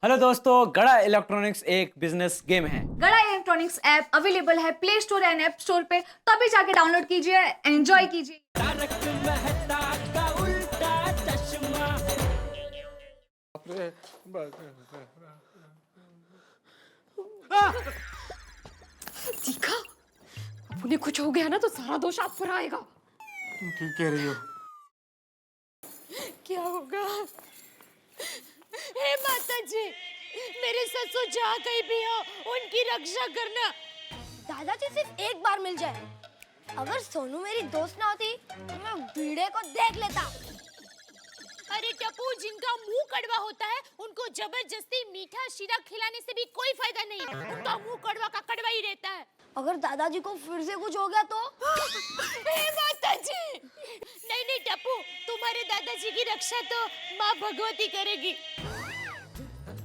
Hello दोस्तों, गड़ा electronics एक बिजनेस गेम है। गड़ा इलेक्ट्रॉनिक्स ऐप अवेलेबल है play store and app store पे, तो अभी जाके डाउनलोड कीजिए, एंजॉय कीजिए। देखा, अब उन्हें कुछ हो गया ना तो सारा दोष आप पर आएगा। तुम ठीक कह रही हो। क्या होगा? हे माता जी, मेरे ससुर जहाँ कहीं भी हो उनकी रक्षा करना। दादाजी सिर्फ एक बार मिल जाए। अगर सोनू मेरी दोस्त ना होती तो मैं भिड़े को देख लेता। अरे टप्पू, जिनका मुंह कड़वा होता है उनको जबरदस्ती मीठा शीरा खिलाने से भी कोई फायदा नहीं। उनका मुंह कड़वा का कड़वा ही रहता है। अगर दादाजी को फिर से कुछ हो गया तो? हे माता जी, नहीं नहीं टप्पू, तुम्हारे दादाजी की रक्षा तो माँ भगवती करेगी,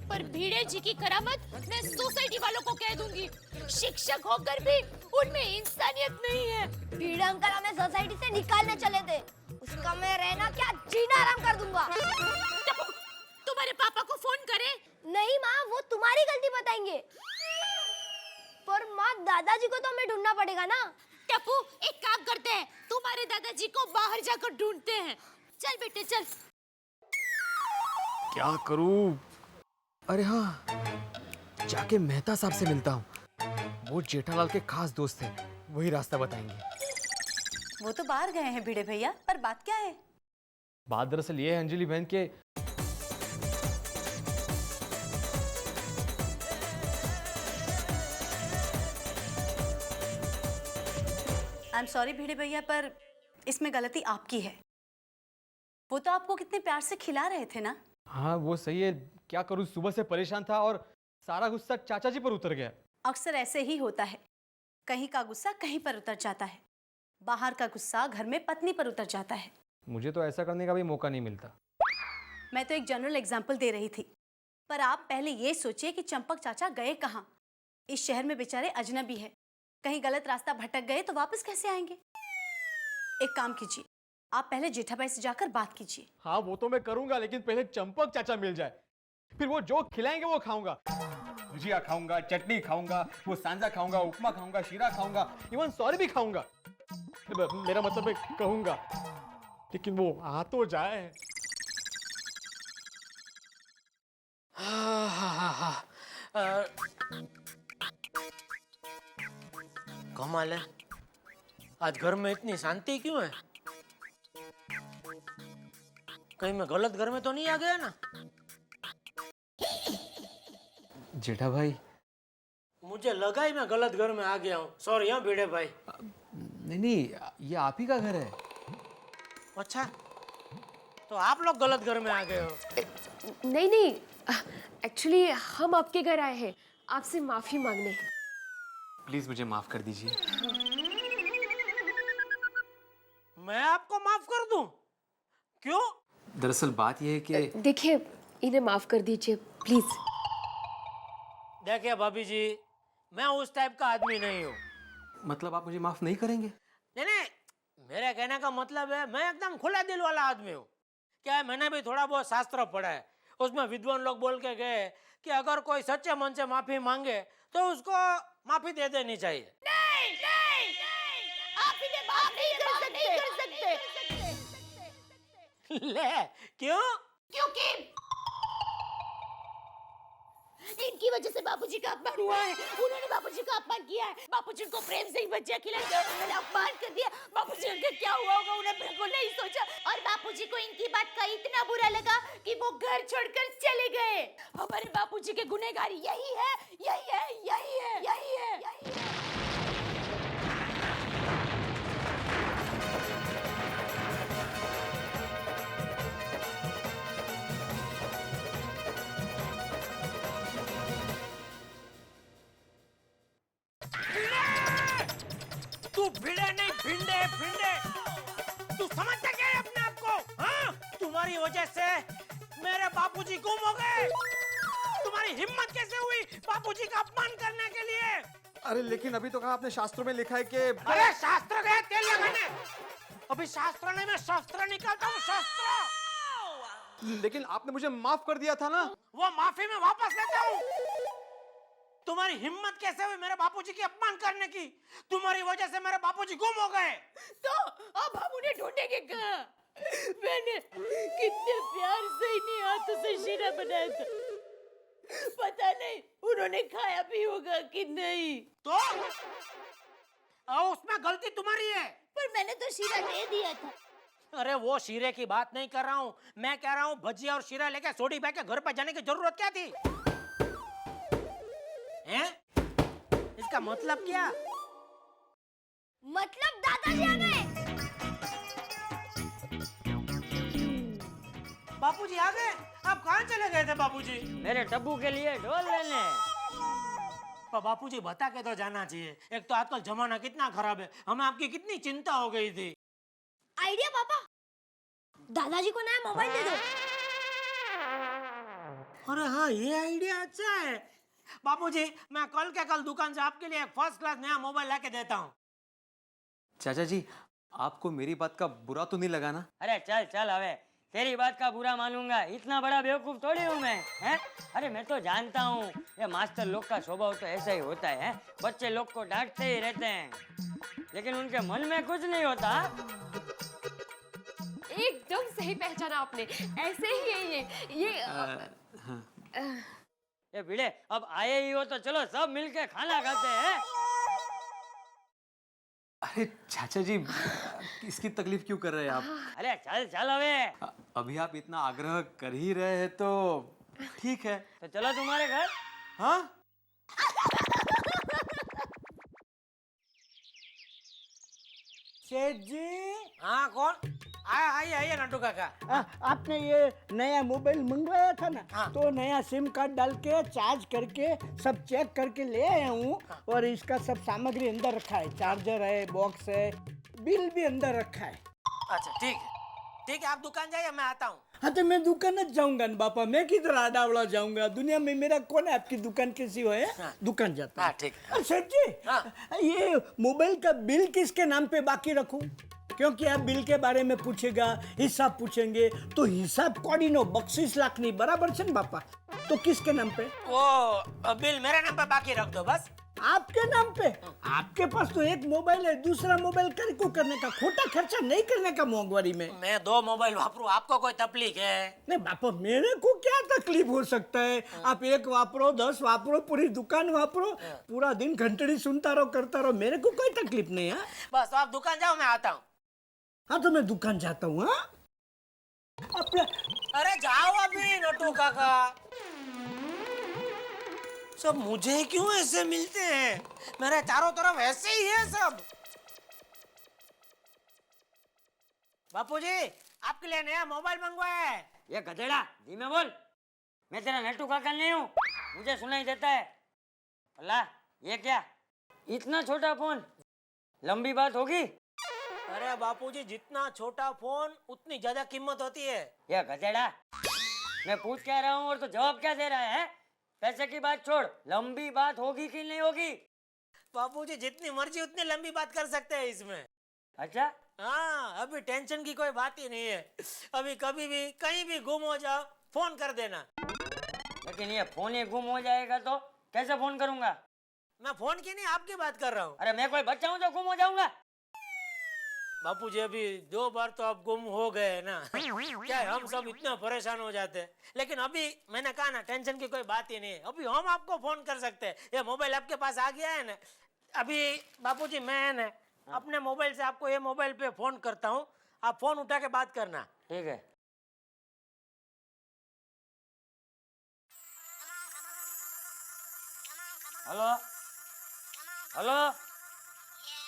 पर भीड़े जी की करामत मैं सोसाइटी वालों को कह दूंगी। शिक्षक होकर भी उनमें इंसानियत नहीं है। भिड़े अंकल हमें सोसाइटी से निकालने चले थे, उसका मैं रहना क्या जीना आराम कर दूंगा। टप्पू, तुम्हारे पापा को फोन करे। नहीं माँ, वो तुम्हारी गलती बताएंगे। पर माँ, दादाजी को तो हमें ढूंढना पड़ेगा ना। टप्पू, एक काम करते हैं, तुम्हारे दादाजी को बाहर जाकर ढूंढते हैं। चल बेटे चल। क्या करूं? अरे हाँ, जाके मेहता साहब से मिलता हूँ। वो जेठालाल के खास दोस्त हैं, वही रास्ता बताएंगे। वो तो बाहर गए हैं भिड़े भैया, पर बात क्या है? बात दरअसल ये है अंजलि बहन के आई एम सॉरी भिड़े भैया, पर इसमें गलती आपकी है। वो तो आपको कितने प्यार से खिला रहे थे ना। हाँ वो सही है, क्या करूं, सुबह से परेशान था और सारा गुस्सा चाचा जी पर उतर गया। अक्सर ऐसे ही होता है, कहीं का गुस्सा कहीं पर उतर जाता है। बाहर का गुस्सा घर में पत्नी पर उतर जाता है। मुझे तो ऐसा करने का भी मौका नहीं मिलता। मैं तो एक जनरल एग्जाम्पल दे रही थी, पर आप पहले ये सोचिए कि चंपक चाचा गए कहाँ। इस शहर में बेचारे अजनबी है, कहीं गलत रास्ता भटक गए तो वापस कैसे आएंगे? एक काम कीजिए, आप पहले जेठाबाई से जाकर बात कीजिए। हाँ वो तो मैं करूंगा, लेकिन पहले चंपक चाचा मिल जाए, फिर वो जो खिलाएंगे वो खाऊंगा। भुजिया खाऊंगा, चटनी खाऊंगा, वो सांजा खाऊंगा, उपमा खाऊंगा, शीरा खाऊंगा, इवन सॉरी भी खाऊंगा। मेरा मतलब है कहूंगा, लेकिन वो आ तो जाए। कमाल है, आज घर में इतनी शांति क्यों है? कहीं मैं गलत घर में तो नहीं आ गया ना? जेठा भाई, मुझे लगा ही मैं गलत घर में आ गया हूँ। सॉरी हाँ भिड़े भाई। नहीं, ये आप ही का घर है। अच्छा, तो आप लोग गलत घर में आ गए हो। नहीं नहीं, एक्चुअली हम आपके घर आए हैं आपसे माफी मांगने। प्लीज मुझे माफ कर दीजिए। मैं आपको माफ कर दूं? क्यों? दरअसल बात यह है कि देखिए, इन्हें माफ कर दीजिए प्लीज। देखिए भाभी जी, मैं उस टाइप का आदमी नहीं हूँ। मतलब आप मुझे माफ नहीं करेंगे? नहीं नहीं, मेरे कहने का मतलब है मैं एकदम खुला दिल वाला आदमी हूँ। क्या है, मैंने भी थोड़ा बहुत शास्त्र पढ़ा है, उसमें विद्वान लोग बोल के गए कि अगर कोई सच्चे मन से माफी मांगे तो उसको माफी दे देनी चाहिए। नहीं नहीं नहीं, आप इन्हें माफ नहीं कर सकते। ले, क्यों? क्योंकि इनकी वजह से बापूजी का अपमान हुआ है। उन्होंने बापूजी का अपमान किया है। बापूजी को प्रेम से ही भजिया खिलाई थी और उन्होंने अपमान कर दिया। बापूजी का क्या हुआ होगा उन्हें बिल्कुल नहीं सोचा, और बापूजी को इनकी बात का इतना बुरा लगा कि वो घर छोड़कर चले गए। हमारे बापूजी के गुनहगार यही है, यही है, यही है, यही है, यही है। तू भिड़े नहीं, भिंडे भिंडे। तू समझता क्या है अपने आप को? हाँ? तुम्हारी वजह से मेरे बापूजी गुम हो गए। तुम्हारी हिम्मत कैसे हुई बापूजी का अपमान करने के लिए? अरे लेकिन अभी तो कहा आपने, शास्त्रों में लिखा है कि अरे शास्त्र गए तेल लगाने। अभी शास्त्र नहीं, मैं शस्त्र निकालता हूँ, शस्त्र। लेकिन आपने मुझे माफ कर दिया था ना। वो माफी में वापस लेता हूँ। तुम्हारी हिम्मत कैसे हुई मेरे बापूजी की अपमान करने की? तुम्हारी वजह से मेरे बापूजी गुम हो गए। तो अब हम उन्हें ढूंढेंगे कहाँ? मैंने कितने प्यार से इन्हीं हाथों से शीरा बनाया था, पता नहीं उन्होंने खाया भी होगा कि नहीं। तो उसमें गलती तुम्हारी है। पर मैंने तो शीरा दे दिया था। अरे वो शीरे की बात नहीं कर रहा हूँ, मैं कह रहा हूँ भजिया और शीरा लेके सोडी भाई के घर पे जाने की जरूरत क्या थी? हैं? इसका मतलब क्या? मतलब दादाजी आ गए। बापूजी आ गए? आप कहाँ चले गए थे बापूजी? मेरे टब्बू के लिए ढोल लेने। पर बापूजी बता के तो जाना चाहिए। एक तो आजकल जमाना कितना खराब है, हमें आपकी कितनी चिंता हो गई थी। आइडिया पापा, दादाजी को नया मोबाइल दे दो। अरे हाँ, ये आइडिया अच्छा है। बापूजी, मैं कल के कल दुकान से आपके लिए एक फर्स्ट क्लास नया मोबाइल लाके देता हूँ। चाचा जी, आपको मेरी बात का बुरा तो नहीं लगा ना? अरे चल चल, हवे तेरी बात का बुरा मानूंगा? इतना बड़ा बेवकूफ थोड़ी हूँ मैं, हैं? अरे मैं तो जानता हूँ ये मास्टर लोग का स्वभाव तो ऐसा ही होता है। बच्चे लोग को डांटते ही रहते हैं, लेकिन उनके मन में कुछ नहीं होता। एकदम सही पहचाना आपने, ऐसे ही है ये भिड़े, अब आए ही हो तो चलो सब मिलके खाना खाते हैं। अरे चाचा जी, इसकी तकलीफ क्यों कर रहे हैं आप? अरे चल चल हवे, अभी आप इतना आग्रह कर ही रहे हैं तो ठीक है। तो चलो तुम्हारे घर। हाँ? सेठ जी, हाँ, कौन? आइए आइए नट्टू काका। आपने ये नया मोबाइल मंगवाया था ना, हाँ। तो नया सिम कार्ड डाल के चार्ज करके सब चेक करके ले आया हूँ। और इसका सब सामग्री अंदर रखा है, चार्जर है, बॉक्स है, बिल भी अंदर रखा है। अच्छा ठीक है, ठीक है, आप दुकान जाइए, मैं आता हूँ। हाँ तो मैं दुकान न जाऊंगा ना बापा, मैं किधर आडावड़ा जाऊंगा? दुनिया में मेरा कौन है? आपकी दुकान कैसी हो है? दुकान जाता हाँ हूँ। ठीक है। और सेठ जी, हाँ। ये मोबाइल का बिल किसके नाम पे बाकी रखूं? क्योंकि आप बिल के बारे में पूछेगा, हिसाब पूछेंगे, तो हिसाब कोडिनो 32 लाख नहीं बराबर है ना बापा? तो किसके नाम पे? वो बिल मेरे नाम पे बाकी रख दो बस। आपके नाम पे? आपके पास तो एक मोबाइल है, दूसरा मोबाइल को करने का, खोटा खर्चा नहीं करने का मोंगवारी में। मैं 2 मोबाइल वापरूं, आपको कोई तकलीफ है? नहीं बापा, मेरे को क्या तकलीफ हो सकता है? आप एक वापरो, 10 वापरो, पूरी दुकान वापरो, पूरा दिन घंटड़ी सुनता रहो, करता रहो, मेरे को कोई तकलीफ नहीं है। बस तो आप दुकान जाओ, मैं आता हूँ। हाँ तो मैं दुकान जाता हूँ। हाँ अपना अरे जाओ अभी नट्टू काका। सब मुझे क्यों ऐसे मिलते हैं? मेरे चारों तरफ ऐसे ही है सब। बापूजी, आपके लिए नया मोबाइल मंगवाया है। ये गधेड़ा, धीमे बोल, मैं तेरा नट्टू काका नहीं हूँ, मुझे सुनाई देता है। अल्लाह, ये क्या इतना छोटा फोन? लंबी बात होगी? अरे बापूजी, जितना छोटा फोन उतनी ज्यादा कीमत होती है। ये गधेड़ा, मैं पूछ क्या रहा हूँ और तो जवाब क्या दे रहा है? पैसे की बात छोड़, लंबी बात होगी कि नहीं होगी? बापूजी, जितनी मर्जी उतनी लंबी बात कर सकते हैं इसमें। अच्छा, हाँ, अभी टेंशन की कोई बात ही नहीं है। अभी कभी भी कहीं भी गुम हो जाओ, फोन कर देना। लेकिन ये फोन ही गुम हो जाएगा तो कैसे फोन करूंगा? मैं फोन की नहीं, आपकी बात कर रहा हूँ। अरे मैं कोई बच्चा हूँ जो गुम हो जाऊंगा? बापूजी, अभी 2 बार तो आप गुम हो गए ना। क्या है, हम सब इतना परेशान हो जाते हैं। लेकिन अभी मैंने कहा ना, टेंशन की कोई बात ही नहीं है। अभी हम आपको फोन कर सकते हैं। ये मोबाइल आपके पास आ गया है ना। अभी बापूजी, मैं ना अपने मोबाइल से आपको ये मोबाइल पे फोन करता हूँ, आप फोन उठा के बात करना। ठीक है। हेलो हेलो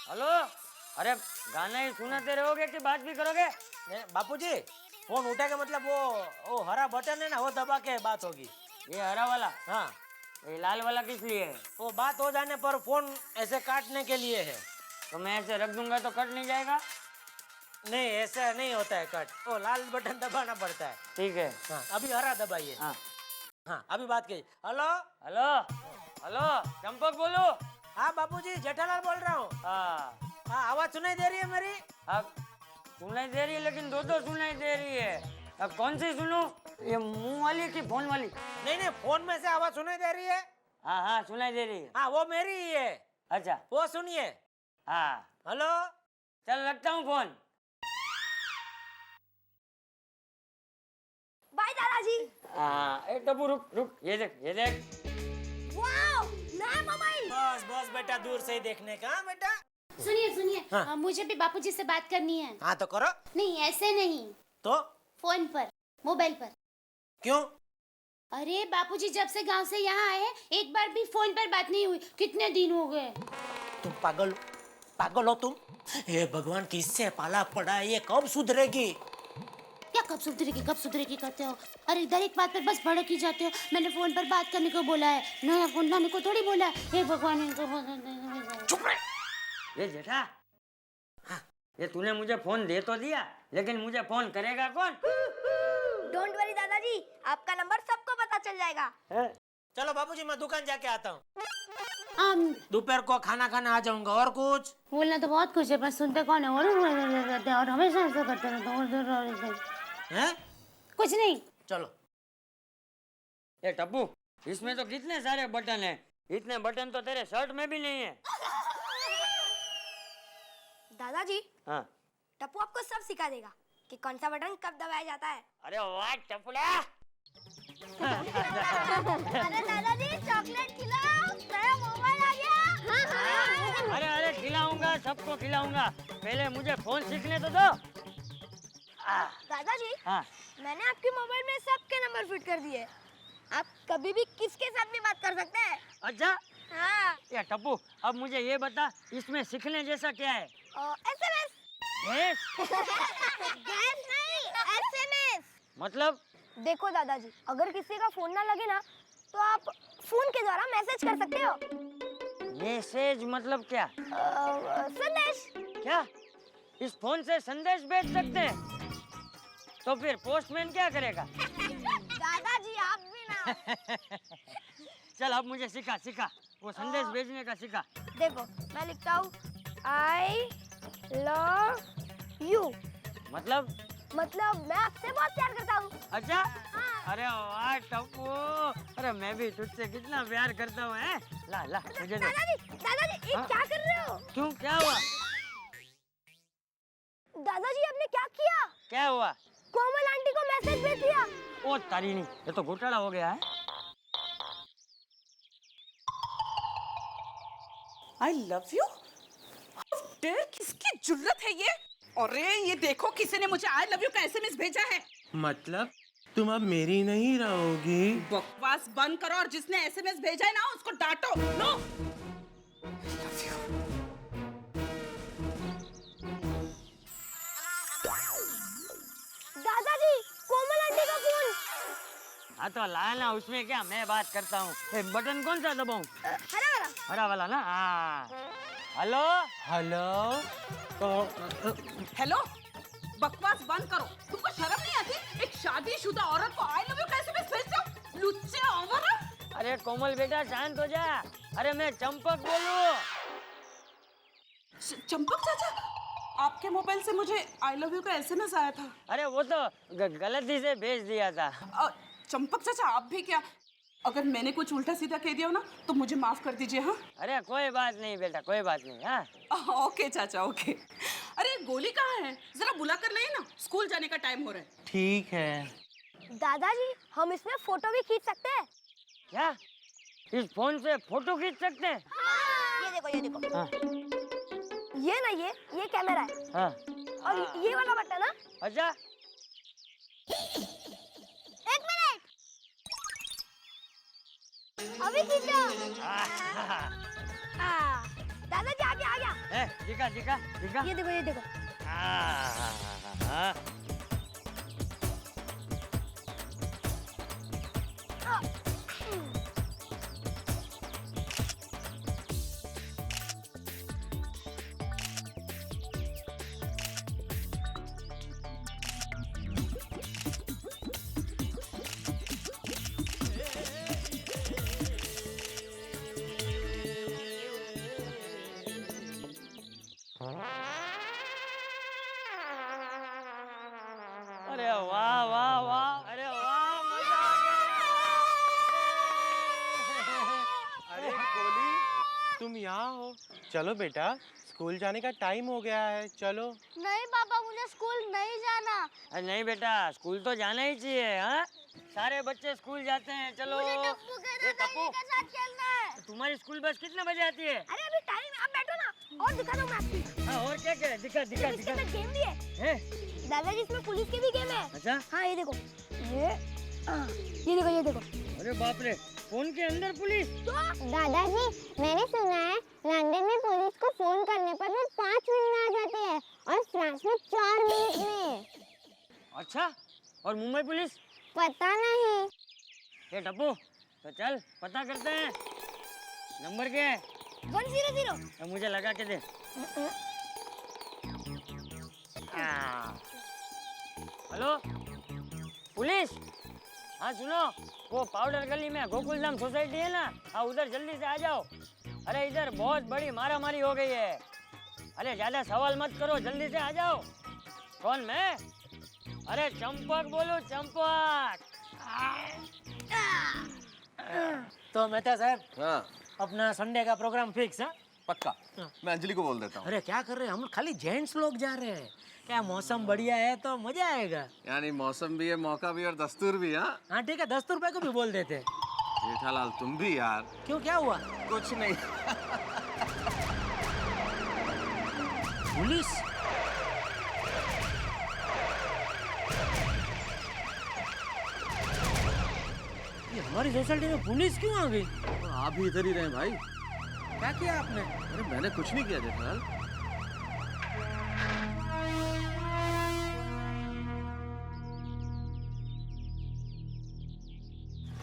हेलो, अरे गाना ही सुनाते रहोगे कि बात भी करोगे? बापूजी, फोन उठा के मतलब वो हरा बटन है ना, वो दबा के बात होगी। ये हरा वाला? हाँ। ये लाल वाला किस लिए है? वो बात हो जाने पर फोन ऐसे काटने के लिए है। तो मैं ऐसे रख दूंगा तो कट नहीं जाएगा? नहीं, ऐसा नहीं होता है कट, वो लाल बटन दबाना पड़ता है। ठीक है। हाँ, अभी हरा दबाइए। हाँ हाँ, अभी बात कीजिए। हेलो हेलो हेलो, चंपक बोलो। हाँ बापूजी, जेठालाल बोल रहा हूँ। हाँ, हाँ, आवाज सुनाई दे रही है मेरी? अब सुनाई दे रही है, लेकिन दो सुनाई दे रही है। अब कौन सी सुनूं? ये मुंह वाली कि फोन वाली? नहीं नहीं, फोन में से आवाज सुनाई दे रही है। हाँ हाँ सुनाई दे रही है। हाँ वो मेरी ही है। अच्छा वो सुनिए। हाँ, हेलो। चल रखता हूँ फोन। बाय दादाजी। हाँ, ए टप्पू रुक रुक, ये देख ये देख। वाओ, नया मोबाइल। बस बस बेटा, दूर से ही देखने का बेटा। सुनिए सुनिए, हाँ। मुझे भी बापूजी से बात करनी है। हाँ तो करो। नहीं ऐसे नहीं, तो फोन पर, मोबाइल पर। क्यों? अरे बापूजी जब से गांव से यहाँ आए हैं, एक बार भी फोन पर बात नहीं हुई। कितने दिन हो गए। तुम पागल हो तुम। हे भगवान, किससे पाला पड़ा है, ये कब सुधरेगी? क्या कब सुधरेगी कहते हो? अरे इधर एक बात पर बस भड़क ही जाते हो। मैंने फोन पर बात करने को बोला है, नया फोन लाने को थोड़ी बोला है। हे भगवान, इनको चुप रहे। ये जेठा, हाँ, ये तूने मुझे फोन दे तो दिया, लेकिन मुझे फोन करेगा कौन? डोंट वरी दादाजी, आपका नंबर सबको पता चल जाएगा। चलो बाबूजी, मैं दुकान जाके आता हूँ। दोपहर को खाना खाने आ जाऊंगा। और कुछ बोलना तो बहुत कुछ है, पर सुनते कौन है? और हमेशा ऐसा करते रहते हैं? कुछ नहीं। चलो। ये टप्पू, इसमें तो कितने सारे बटन हैं। इतने बटन तो तेरे शर्ट में भी नहीं है। दादाजी, हाँ, टप्पू आपको सब सिखा देगा कि कौन सा बटन कब दबाया जाता है। अरे वाह टप्पूड़ा। अरे दादाजी, चॉकलेट खिलाओ, नया मोबाइल आ गया। हाँ। अरे अरे खिलाऊंगा, सबको खिलाऊंगा। पहले मुझे फोन सीखने तो दो। दादाजी, हाँ, मैंने आपके मोबाइल में सबके नंबर फिट कर दिए। आप कभी भी किसके साथ भी बात कर सकते हैं। अच्छा। हाँ। ये टप्पू, अब मुझे ये बता, इसमें सीखने जैसा क्या है? SMS। गैस? गैस नहीं, SMS। मतलब? देखो दादाजी, अगर किसी का फोन ना लगे ना, तो आप फोन के द्वारा मैसेज कर सकते हो। मैसेज मतलब क्या? संदेश। क्या? इस फोन से संदेश भेज सकते हैं? तो फिर पोस्टमैन क्या करेगा? दादाजी आप भी ना। चल अब मुझे सिखा वो संदेश भेजने का सिखा। देखो, मैं लिखता हूँ I love you। मतलब मैं आपसे बहुत प्यार करता हूँ। अच्छा। हाँ। अरे वाह टप्पू, अरे मैं भी तुझसे कितना प्यार करता हूँ। हैं? ला मुझे दे। दादाजी ये हाँ? क्या कर रहे हो? क्यों, क्या हुआ? दादाजी आपने क्या किया? क्या हुआ? कोमल आंटी को मैसेज भेज दिया। ओ तारीनी, ये तो घोटाला हो गया है। I love you? डेर किसकी जुर्रत है ये? अरे ये देखो, किसी ने मुझे I love you का SMS भेजा है। मतलब तुम अब मेरी नहीं रहोगी? बकवास बंद करो और जिसने SMS भेजा है ना उसको डांटो। नो। दादाजी, कोमल आंटी का फोन। हाँ तो लाना, उसमें क्या, मैं बात करता हूँ। बटन कौन सा दबाऊं? हरा वाला ना। हाँ, हेलो। हेलो, बकवास बंद करो। तुमको शर्म नहीं आती? एक शादीशुदा औरत को I love you का SMS भेजते हो? लुच्चे आवारा। अरे कोमल बेटा शांत हो जा। अरे मैं चंपक बोलूं। चंपक चाचा, आपके मोबाइल से मुझे I love you का SMS आया था। अरे वो तो गलती से भेज दिया था। चंपक चाचा, आप भी क्या? अगर मैंने कुछ उल्टा सीधा कह दिया हो ना, तो मुझे माफ कर दीजिए। हाँ, अरे कोई बात नहीं बेटा, कोई बात नहीं। हाँ ओके चाचा, ओके। अरे गोली कहाँ है? जरा बुला कर लाइए ना, स्कूल जाने का टाइम हो रहा है। ठीक है। दादाजी, हम इसमें फोटो भी खींच सकते हैं। क्या? इस फोन से फोटो खींच सकते हैं? ये देखो। हाँ। ये ना, ये कैमरा है। हाँ। और ये वाला बटन ना। अच्छा। एक मिनट, अभी खींचो। दादाजी आ गया। दिखा। ये देखो। हाँ। तुम यहाँ हो? चलो बेटा, स्कूल जाने का टाइम हो गया है, चलो। नहीं पापा, मुझे स्कूल नहीं जाना। अरे नहीं बेटा, स्कूल तो जाना ही चाहिए। हाँ, सारे बच्चे स्कूल जाते हैं, चलो। मुझे टप्पू के ये टप्पू, साथ खेलना है। तुम्हारी स्कूल बस कितने बजे आती है? अरे अभी टाइम है, आप बैठो ना और दिखा दो मैं आपकी। हाँ, और क्या क्या है? दिखा दिखा इसके दिखा। अंदर गेम भी है। है? दादाजी, इसमें पुलिस के भी गेम है। अच्छा? हाँ, ये देखो, ये देखो। अरे बाप रे, फोन के अंदर पुलिस? दादाजी, मैंने सुना है लंदन में पुलिस को फोन करने पर वो 5 मिनट में आ जाती है और फ्रांस में 4 मिनट में। अच्छा, और मुंबई पुलिस? पता नहीं। ये टप्पू, तो चल पता करते हैं। नंबर क्या है? 100। तो मुझे लगा के दे। Hello police? हाँ सुनो, वो पाउडर गली में गोकुलधाम सोसाइटी है ना, हाँ उधर जल्दी से आ जाओ। अरे इधर बहुत बड़ी मारामारी हो गई है। अरे ज्यादा सवाल मत करो, जल्दी से आ जाओ। कौन, मैं? अरे चंपक बोलो, चंपक। तो मेहता साहब, हाँ अपना संडे का प्रोग्राम फिक्स है? पक्का। मैं अंजलि को बोल देता हूँ। अरे क्या कर रहे हैं, हम खाली जेंट्स लोग जा रहे हैं। क्या मौसम बढ़िया है तो मजा आएगा। यानी मौसम भी है, मौका भी और दस्तूर भी। हाँ हाँ ठीक है, 10 रुपए को भी बोल देते। जेठालाल तुम भी यार। क्यों, क्या हुआ? कुछ नहीं। पुलिस? ये हमारी सोसाइटी में पुलिस क्यों आ गई? तो आप भी इधर ही रहे भाई। क्या किया आपने? अरे मैंने कुछ नहीं किया जेठालाल।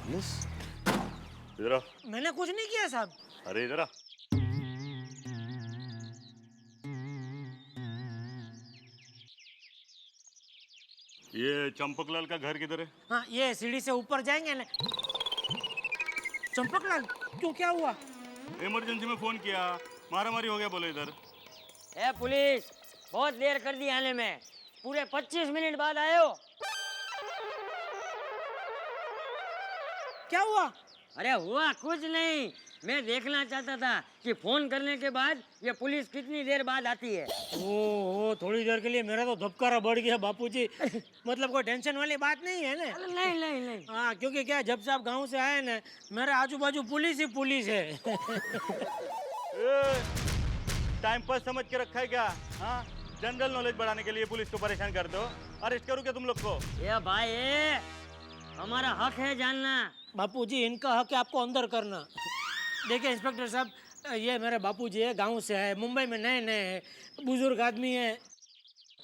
पुलिस? इधर आ। मैंने कुछ नहीं किया साहब। अरे इधर आ। ये चंपकलाल का घर किधर है? हाँ, ये सीढ़ी से ऊपर जाएंगे ना। चंपकलाल, क्यों, क्या हुआ? इमरजेंसी में फोन किया, मारामारी हो गया बोले इधर। ए पुलिस, बहुत देर कर दी आने में, पूरे 25 मिनट बाद आए हो। क्या हुआ? अरे हुआ कुछ नहीं, मैं देखना चाहता था कि फोन करने के बाद ये पुलिस कितनी देर बाद आती है। ओ, थोड़ी देर के लिए मेरा तो धबकारा बढ़ गया बापूजी। मतलब कोई टेंशन वाली बात नहीं है ना? नहीं नहीं नहीं। हाँ, क्योंकि क्या, जब से आप गांव से आए ना, मेरे आजू बाजू पुलिस ही पुलिस है। टाइम पास समझ के रखा है क्या? हाँ, जनरल नॉलेज बढ़ाने के लिए पुलिस को परेशान कर दो। अरेस्ट करूँ क्या तुम लोग को? ये भाई, हमारा हक है जानना। बापूजी, इनका हक है आपको अंदर करना। देखिए इंस्पेक्टर साहब, ये मेरे बापूजी है, गांव से है, मुंबई में नए नए हैं, बुजुर्ग आदमी है।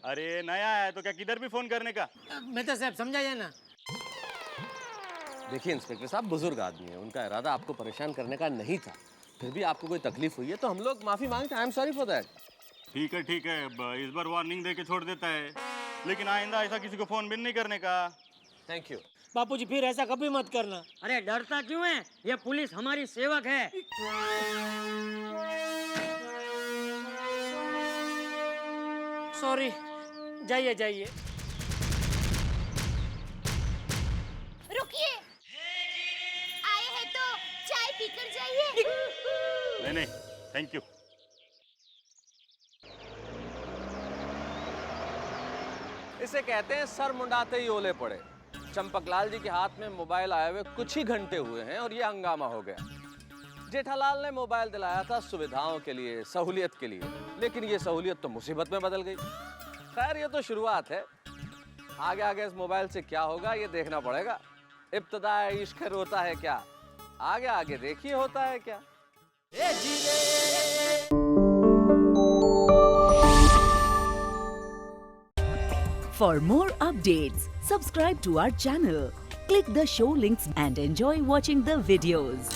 अरे नया है तो क्या किधर भी फोन करने का? मेहता साहब समझाइए ना। देखिए इंस्पेक्टर साहब, बुजुर्ग आदमी है, उनका इरादा आपको परेशान करने का नहीं था। फिर भी आपको कोई तकलीफ हुई है तो हम लोग माफी मांगते हैं। I am sorry for that. ठीक है ठीक है, इस बार वार्निंग दे के छोड़ देता है, लेकिन आइंदा ऐसा किसी को फोन भी नहीं करने का। Thank you. बापूजी, फिर ऐसा कभी मत करना। अरे डरता क्यों है, ये पुलिस हमारी सेवक है। सॉरी, जाइए जाइए। रुकिए, आए हैं तो चाय पीकर जाइए। नहीं नहीं, थैंक यू। इसे कहते हैं सर मुंडाते ही ओले पड़े। चंपकलाल जी के हाथ में मोबाइल आए हुए कुछ ही घंटे हुए हैं और ये हंगामा हो गया। जेठालाल ने मोबाइल दिलाया था सुविधाओं के लिए, सहूलियत के लिए, लेकिन ये सहूलियत तो मुसीबत में बदल गई। खैर ये तो शुरुआत है, आगे आगे इस मोबाइल से क्या होगा ये देखना पड़ेगा। इब्तिदा इश्क रोता है क्या, आगे आगे देखिए होता है क्या। For more updates, subscribe to our channel, click the show links and enjoy watching the videos.